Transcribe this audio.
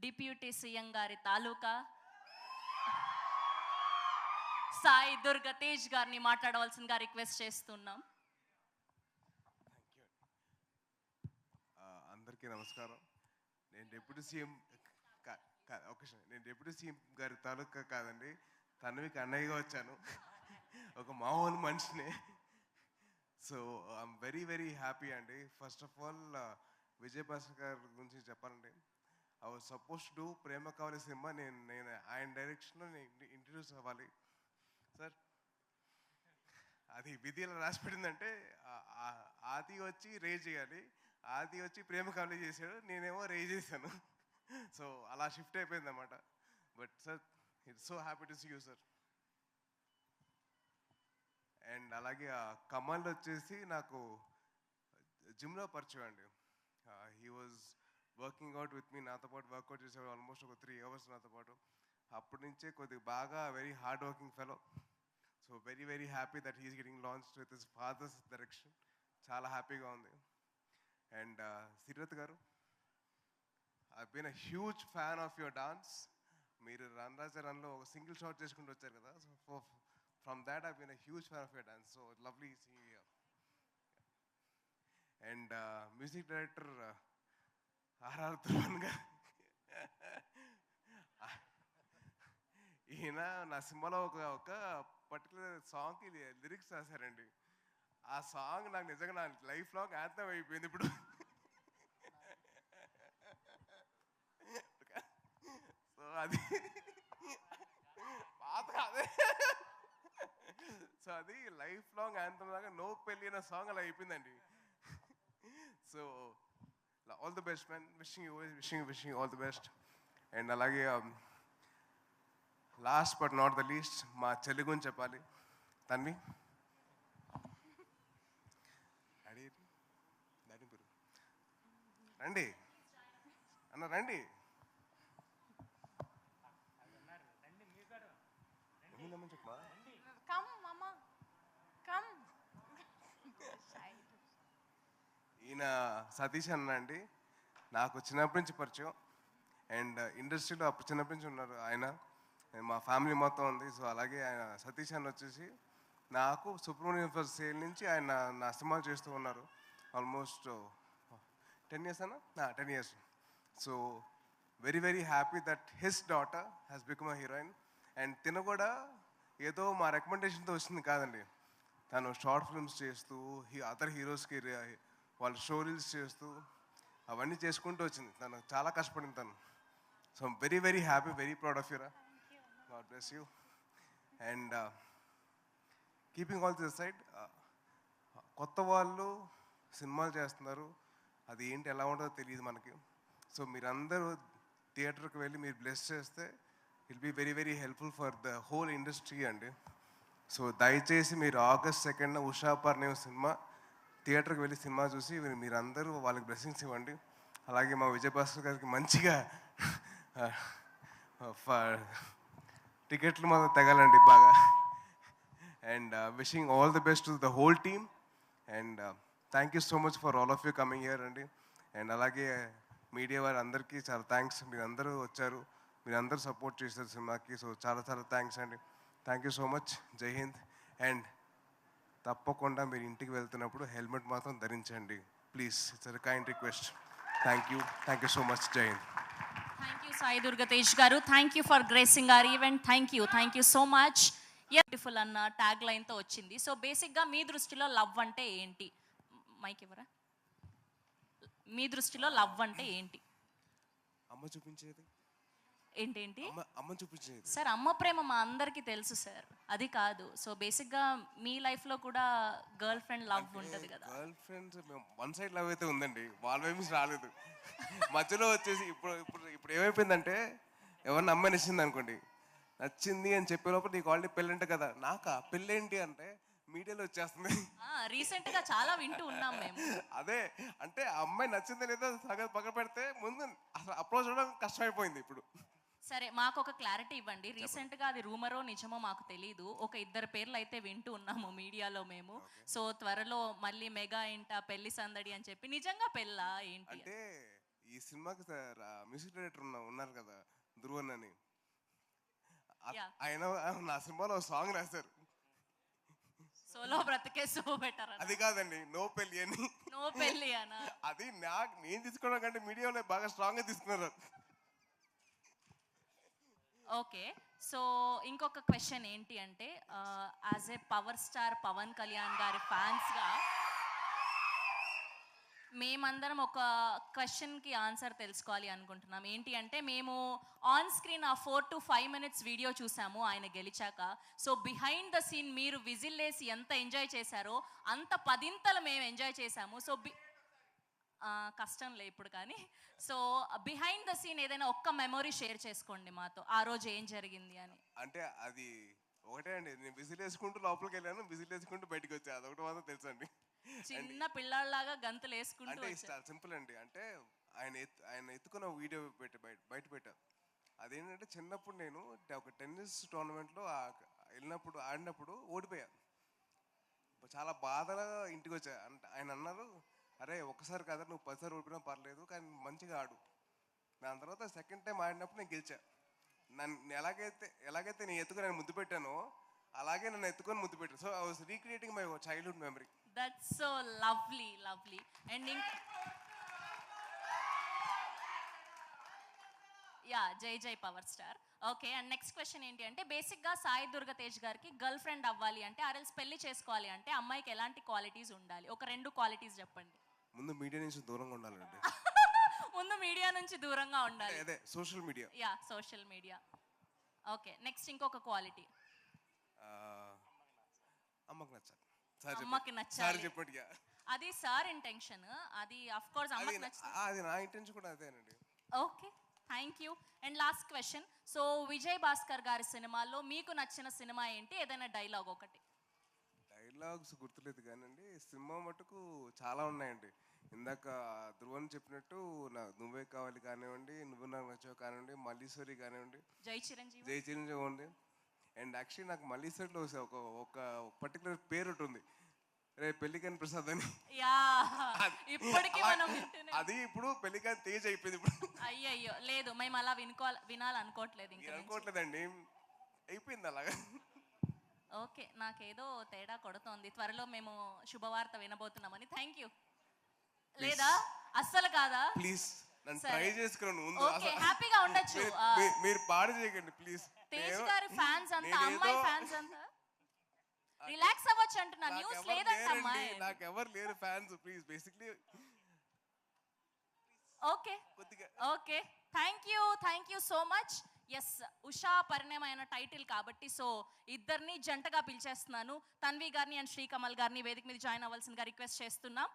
Deputy CM గారి తాలూకా సాయి దుర్గ తేజ్ గారిని మాట్లాడవలసిందిగా రిక్వెస్ట్ చేస్తున్నాం. అందరికీ నమస్కారం. నేను డిప్యూటీ సీఎం నేను డిప్యూటీ సీఎం గారి తాలూకా కాదండి, తనవికి అన్నయ్యగా వచ్చాను. ఒక మామూలు మనిషిని. So I'm very very happy అండి. First of all Vijay Bhaskar గారి గురించి చెప్పాలండి. I was suppose to do Prema Kavali సినిమా. నేను ఆయన డైరెక్షన్లో ఇంట్రడ్యూస్ అవ్వాలి సార్. అది విధిలో రాసి పెట్టిందంటే ఆది వచ్చి రేజ్ చేయాలి, ఆది వచ్చి ప్రేమ కావాలి చేశాడు, నేనేమో రేజ్ చేశాను. సో అలా షిఫ్ట్ అయిపోయింది అన్నమాట. But sir it's so happy to see you sir. And అలాగే కమల్ వచ్చేసి నాకు జిమ్లో పరిచయం అండి. He was working out with me, నాతో పాటు వర్కౌట్ చేసేవాడు ఆల్మోస్ట్ ఒక 3 hours నాతో పాటు. అప్పటి నుంచే కొద్దిగా బాగా very hard working fellow. So very very happy that he's getting launched with his father's direction. చాలా హ్యాపీగా ఉంది. And Sirat garu, I been a huge fan of your dance. మీరు రన్ రాజా రన్లో ఒక సింగిల్ షాట్ చేసుకుంటూ వచ్చారు కదా. So from that I been a huge fan of your dance. So lovely see. And music director RR Dhruvan garu, ఈయన నా సినిమాలో ఒక పర్టికులర్ సాంగ్కి లిరిక్స్ రాశారండి. ఆ సాంగ్ నాకు నిజంగా నా లైఫ్ లాంగ్ యాంథమ్ అయిపోయింది ఇప్పుడు. సో అది పాత అదే. సో అది లైఫ్ లాంగ్ యాంథమ్ లాగా నో పెళ్ళి అనే సాంగ్ అలా అయిపోయిందండి. So all the best man, wishing all the best. And అలాగే last but not the least మా చెల్లి గురించి చెప్పాలి. తన్వి రండి అన్న, రండి. చెప్పమా. ఈయన సతీష్ అన్న అండి, నాకు చిన్నప్పటి నుంచి పరిచయం. అండ్ ఇండస్ట్రీలో అప్పుడు చిన్నప్పటి నుంచి ఉన్నారు ఆయన. మా ఫ్యామిలీ మొత్తం ఉంది. సో అలాగే ఆయన సతీష్ అన్న వచ్చేసి నాకు సుబ్రహ్మణ్యం ఫస్ట్ సేల్ నుంచి ఆయన నా సినిమాలు చేస్తూ ఉన్నారు. ఆల్మోస్ట్ 10 years అన్న, 10 years. So very very happy that his daughter has become a heroine. And తిన కూడా ఏదో మా రికమెండేషన్తో వచ్చింది కాదండి. తను షార్ట్ ఫిల్మ్స్ చేస్తూ అదర్ హీరోస్కి వాళ్ళ షో రీల్స్ చేస్తూ అవన్నీ చేసుకుంటూ వచ్చింది. తను చాలా కష్టపడింది తను. So very very happy, very proud of యూరా. God bless you. And keeping all this side, కొత్త వాళ్ళు సినిమాలు చేస్తున్నారు, అది ఏంటి ఎలా ఉంటుందో తెలియదు మనకి. సో మీరందరూ థియేటర్కి వెళ్ళి మీరు బ్లెస్ చేస్తే will be very very helpful for the whole industry అండి. సో దయచేసి మీరు August 2nd Usha Parinayam cinema థియేటర్కి వెళ్ళి సినిమా చూసి మీరందరూ వాళ్ళకి బ్లెస్సింగ్స్ ఇవ్వండి. అలాగే మా విజయ్ భాస్కర్ గారికి మంచిగా టికెట్లు మాత్రం తెగాలండి బాగా. And wishing all the best to the whole team. And thank you so much for all of you coming here అండి. అండ్ అలాగే మీడియా వారి అందరికీ చాలా థ్యాంక్స్. మీరందరూ వచ్చారు, మీరందరూ సపోర్ట్ చేశారు సినిమాకి. సో చాలా చాలా థ్యాంక్స్ అండి. Thank you so much. జై హింద్. అండ్ తప్పకుండా మీరు ఇంటికి వెళ్తున్నప్పుడు హెల్మెట్ మాత్రం ధరించండి please. It's a kind request. Thank you so much. జై హింద్. థ్యాంక్ యూ సాయి దుర్గ తేజ్ గారు. Thank you for gracing our event. Thank you so much. Beautiful అన్న ట్యాగ్ లైన్తో వచ్చింది. సో బేసిక్గా మీ దృష్టిలో లవ్ అంటే ఏంటి? మైక్ ఎవరా? మీ దృష్టిలో లవ్ అంటే ఏంటి? అమ్మ చూపించేది ఏంటేంటి? అమ్మ చూపించేది సార్. అమ్మ ప్రేమ మా అందరికీ తెలుసు సార్, అది కాదు. సో బేసిక్గా మీ లైఫ్లో కూడా గర్ల్ ఫ్రెండ్ లవ్ ఉంటుంది కదా. Girl friends one side love అయితే ఉందండి, వాళ్ళ వైపు రాలేదు. మధ్యలో వచ్చేసి ఇప్పుడు ఏమైపోయిందంటే, ఎవరిని అమ్మాయి నచ్చింది అనుకోండి, నచ్చింది అని చెప్పే లోపల నీకు ఆల్రెడీ పెళ్ళంట కదా. నాకా పెళ్ళేంటి అంటే మీడియాలో వచ్చేస్తుంది. రీసెంట్ గా చాలా వింటూ ఉన్నాం మేము. అదే అంటే ఆ అమ్మాయి నచ్చిందో లేదో సగం పక్కన పెడితే ముందు అసలు అప్రోచ్ అవ్వడం కష్టమైపోయింది ఇప్పుడు. సరే, మాకు ఒక క్లారిటీ ఇవ్వండి. రీసెంట్ గా అది రూమరో నిజమో మాకు తెలీదు, ఒక 2 పేర్లు అయితే వింటూ ఉన్నాము మీడియాలో మేము. సో త్వరలో మళ్ళీ మెగా ఇంట పెళ్లి సందడి అని చెప్పి, నిజంగా పెళ్ళా ఏంటి అంటే ఈ సినిమాకి మ్యూజిక్ డైరెక్టర్ ఉన్నారు కదా, ధ్రువన్ అని. Yeah. ఆయన నా సినిమాలో సాంగ్ రాశారు. సోలో బ్రతికే సో బెటర్ అది కాదండి, నో పెళ్ళి అని. నో పెళ్ళి అనా? అది నేను తీసుకోవడం కంటే మీడియాలో బాగా స్ట్రాంగ్గా తీసుకున్నారు. ఓకే, సో ఇంకొక క్వశ్చన్ ఏంటి అంటే, as a power star Pawan Kalyan గారి ఫ్యాన్స్గా మేమందరం ఒక క్వశ్చన్కి ఆన్సర్ తెలుసుకోవాలి అనుకుంటున్నాం. ఏంటి అంటే, మేము ఆన్ స్క్రీన్ ఆ 4 to 5 minutes వీడియో చూసాము ఆయన గెలిచాక. సో బిహైండ్ ద సీన్ మీరు విజిల్ వేసి ఎంత ఎంజాయ్ చేశారో అంత 10 మేము ఎంజాయ్ చేశాము. సో కష్టంలే ఇప్పుడు, కానీ సో బిహైండ్ ద సీన్ ఏదైనా ఒక్క మెమొరీ షేర్ చేసుకోండి మాతో, ఆ రోజు ఏం జరిగింది అని. అంటే అది ఒకటే అండి, నేను విజిల్ వేసుకుంటూ లోపలికి వెళ్ళాను, విజిల్ వేసుకుంటూ బయటకు వచ్చాను, అదొకటి మాత్రం తెలుసు అండి. చిన్న పిల్లాళ్ళలాగా గంతులు వేసుకుంటూ అంటే చాలా సింపుల్ అండి. అంటే ఆయన ఎత్తుకున్న వీడియో బయట పెట్టారు. అదేంటంటే, చిన్నప్పుడు నేను ఒక టెన్నిస్ టోర్నమెంట్లో వెళ్ళినప్పుడు ఆడినప్పుడు ఓడిపోయా. చాలా బాధగా ఇంటికి వచ్చా. అంటే ఆయన అన్నారు, అరే ఒక్కసారి కదా, నువ్వు 10 సార్లు ఓడిపోయినా పర్లేదు, కానీ మంచిగా ఆడు. దాని తర్వాత సెకండ్ టైం ఆడినప్పుడు నేను గెలిచా. నన్ను ఎలాగైతే నేను ఎత్తుకొని నేను ముద్దు పెట్టానో అలాగే నన్ను ఎత్తుకొని ముద్దు పెట్టాను. So I was recreating my childhood memory. That's so lovely lovely. And yeah, జై జై power star. Okay, and next question ఏంటి అంటే, బేసిక్గా సాయి దుర్గ తేజ్ గారికి గర్ల్ ఫ్రెండ్ అవ్వాలి అంటే, ఆర్ఎల్స్ పెళ్లి చేసుకోవాలి అంటే అమ్మాయికి ఎలాంటి క్వాలిటీస్ ఉండాలి? ఒక 2 క్వాలిటీస్ చెప్పండి. ముందు మీడియా నుంచి దూరంగా ఉండాలండి. ముందు మీడియా నుంచి దూరంగా ఉండాలి. అదే social media. Yeah, social media. Okay, next ఇంకొక క్వాలిటీ. అమ్మకి నచ్చాలి. అమ్మకి నచ్చాలి. చెప్పండి. అది సార్ ఇంటెన్షన్, అది ఆఫ్ కోర్స్ అమ్మకి నచ్చాలి. అది నా ఇంటెన్షన్ కూడా అదేనండి. Okay, thank you. And last question, so Vijay Bhaskar గారి సినిమాల్లో మీకు నచ్చిన సినిమా ఏంటి? ఏదైనా డైలాగ్ ఒకటి. డైలాగ్స్ గుర్తులేదు కానండి, సినిమా మటుకు చాలా ఉన్నాయండి. ఇందాక ధ్రువన్ చెప్పినట్టు నువ్వే కావాలి కానివ్వండి, నువ్వు నాకు నచ్చావు కానివ్వండి, మల్లీశ్వరి కానివ్వండి, జై చిరంజీవి ఉంది. అండ్ యాక్చువల్లీ నాకు మల్లీశ్వరిలో ఒక పర్టికులర్ పేరు ఉంటుంది, రే పెళ్లికాని ప్రసాద్ అని. ఇప్పటికీ మనం అది ఇప్పుడు పెళ్లికాని తేజ్ అయిపోయింది ఇప్పుడు. అయ్యయ్యో, లేదు, మేము అలా వినాలనుకోవట్లేదు, ఇంకా అనుకోవట్లేదండి, అయిపోయింది అలాగా. ఓకే, నాకేదో తేడా కొడుతోంది. త్వరలో మేము శుభవార్త వినబోతున్నామని. Thank you. లేదా అస్సలు కాదా? ప్లీజ్ నన్ను ట్రై చేసుకున్నాను ముందు. ఓకే, హ్యాపీగా ఉండొచ్చు. మీరు పాడు చేయకండి ప్లీజ్. తేజ్ గారి ఫ్యాన్స్ అంతా, అమ్మాయి ఫ్యాన్స్ అంతా రిలాక్స్ అవ్వచ్చు అంటున్నా. న్యూస్ లేదంట అమ్మాయి. నాకు ఎవరు లేరు fans, please basically. Okay okay, thank you so much. Yes, Usha పరిణయమైన టైటిల్ కాబట్టి సో ఇద్దరిని జంటగా పిలిచేస్తున్నాను. తన్వి గారిని అండ్ శ్రీకమల్ గారిని వేదిక మీద జాయిన్ అవ్వాల్సిందిగా రిక్వెస్ట్ చేస్తున్నాం.